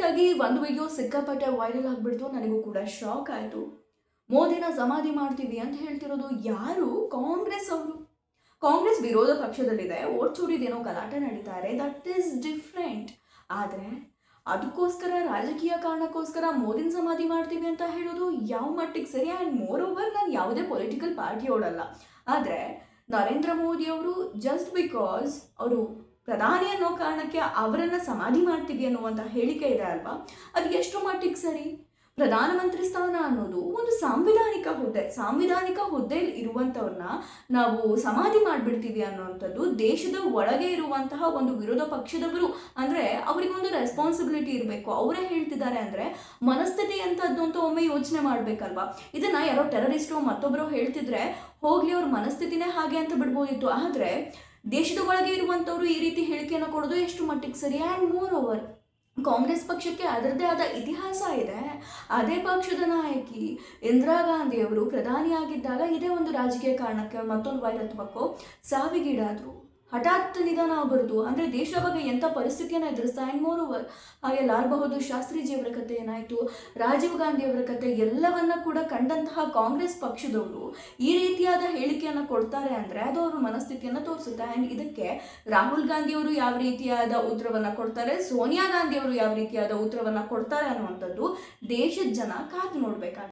ಆಗಿ ಒಂದು ವಿಡಿಯೋ ಸಿಕ್ಕಾಪಟ್ಟೆ ವೈರಲ್ ಆಗಿಬಿಡ್ತು. ನನಗೂ ಕೂಡ ಶಾಕ್ ಆಯಿತು. ಮೋದಿನ ಸಮಾಧಿ ಮಾಡ್ತೀವಿ ಅಂತ ಹೇಳ್ತಿರೋದು ಯಾರು? ಕಾಂಗ್ರೆಸ್ ಅವರು. ಕಾಂಗ್ರೆಸ್ ವಿರೋಧ ಪಕ್ಷದಲ್ಲಿದೆ, ಓಟ್ ಚೂರಿದೇನೋ ಗಲಾಟೆ ನಡೀತಾ ಇದೆ, ದಟ್ ಈಸ್ ಡಿಫ್ರೆಂಟ್. ಆದರೆ ಅದಕ್ಕೋಸ್ಕರ ರಾಜಕೀಯ ಕಾರಣಕ್ಕೋಸ್ಕರ ಮೋದಿನ ಸಮಾಧಿ ಮಾಡ್ತೀವಿ ಅಂತ ಹೇಳೋದು ಯಾವ ಮಟ್ಟಿಗೆ ಸರಿ? ಆ್ಯಂಡ್ ಮೋರ್ ಓವರ್, ನಾನು ಯಾವುದೇ ಪೊಲಿಟಿಕಲ್ ಪಾರ್ಟಿಯೋಡಲ್ಲ. ಆದರೆ ನರೇಂದ್ರ ಮೋದಿ ಅವರು ಜಸ್ಟ್ ಬಿಕಾಸ್ ಅವರು ಪ್ರಧಾನಿ ಅನ್ನೋ ಕಾರಣಕ್ಕೆ ಅವರನ್ನು ಸಮಾಧಿ ಮಾಡ್ತೀವಿ ಅನ್ನುವಂಥ ಹೇಳಿಕೆ ಇದೆ ಅಲ್ವಾ, ಅದು ಎಷ್ಟು ಮಟ್ಟಿಗೆ ಸರಿ? ಪ್ರಧಾನಮಂತ್ರಿ ಸ್ಥಾನ ಅನ್ನೋದು ಒಂದು ಸಾಂವಿಧಾನಿಕ ಹುದ್ದೆಯಲ್ಲಿ ಇರುವಂಥವ್ರನ್ನ ನಾವು ಸಮಾಧಿ ಮಾಡಿಬಿಡ್ತೀವಿ ಅನ್ನೋವಂಥದ್ದು ದೇಶದ ಒಳಗೆ ಇರುವಂತಹ ಒಂದು ವಿರೋಧ ಪಕ್ಷದವರು. ಅಂದರೆ ಅವರಿಗೊಂದು ರೆಸ್ಪಾನ್ಸಿಬಿಲಿಟಿ ಇರಬೇಕು. ಅವರೇ ಹೇಳ್ತಿದ್ದಾರೆ ಅಂದರೆ ಮನಸ್ಥಿತಿ ಅಂತದ್ದು ಅಂತ ಒಮ್ಮೆ ಯೋಚನೆ ಮಾಡಬೇಕಲ್ವಾ? ಇದನ್ನು ಯಾರೋ ಟೆರರಿಸ್ಟು ಮತ್ತೊಬ್ಬರು ಹೇಳ್ತಿದ್ರೆ ಹೋಗಲಿ, ಅವ್ರ ಮನಸ್ಥಿತಿನೇ ಹಾಗೆ ಅಂತ ಬಿಡ್ಬೋದಿತ್ತು. ಆದರೆ ದೇಶದ ಒಳಗೆ ಇರುವಂಥವ್ರು ಈ ರೀತಿ ಹೇಳಿಕೆಯನ್ನು ಕೊಡೋದು ಎಷ್ಟು ಮಟ್ಟಿಗೆ ಸರಿ? ಆ್ಯಂಡ್ ಮೋರ್ ಓವರ್, ಕಾಂಗ್ರೆಸ್ ಪಕ್ಷಕ್ಕೆ ಅದರದ್ದೇ ಆದ ಇತಿಹಾಸ ಇದೆ. ಅದೇ ಪಕ್ಷದ ನಾಯಕಿ ಇಂದಿರಾ ಗಾಂಧಿಯವರು ಪ್ರಧಾನಿಯಾಗಿದ್ದಾಗ ಇದೇ ಒಂದು ರಾಜಕೀಯ ಕಾರಣಕ್ಕೆ ಮತ್ತೊಂದು ವೈರತ್ವಕ್ಕೂ ಸಾವಿಗೀಡಾದರು. ಹಠಾತ್ ನಿಧನ ಬರೆದು, ಅಂದರೆ ದೇಶ ಬಗ್ಗೆ ಎಂಥ ಪರಿಸ್ಥಿತಿಯನ್ನು ಎದುರಿಸ್ತಾ. ಆ್ಯಂಡ್ ಮೋರ್ ಓವರ್, ಹಾಗೆ ಲಾಲ್ ಬಹದ್ದೂರ್ ಶಾಸ್ತ್ರೀಜಿಯವರ ಕತೆ ಏನಾಯಿತು, ರಾಜೀವ್ ಗಾಂಧಿಯವರ ಕತೆ ಎಲ್ಲವನ್ನ ಕೂಡ ಕಂಡಂತಹ ಕಾಂಗ್ರೆಸ್ ಪಕ್ಷದವರು ಈ ರೀತಿಯಾದ ಹೇಳಿಕೆಯನ್ನು ಕೊಡ್ತಾರೆ ಅಂದರೆ ಅದು ಅವರ ಮನಸ್ಥಿತಿಯನ್ನು ತೋರಿಸುತ್ತೆ. ಆ್ಯಂಡ್ ಇದಕ್ಕೆ ರಾಹುಲ್ ಗಾಂಧಿಯವರು ಯಾವ ರೀತಿಯಾದ ಉತ್ತರವನ್ನು ಕೊಡ್ತಾರೆ, ಸೋನಿಯಾ ಗಾಂಧಿಯವರು ಯಾವ ರೀತಿಯಾದ ಉತ್ತರವನ್ನು ಕೊಡ್ತಾರೆ ಅನ್ನುವಂಥದ್ದು ದೇಶದ ಜನ ಕಾದು ನೋಡಬೇಕಾಗುತ್ತೆ.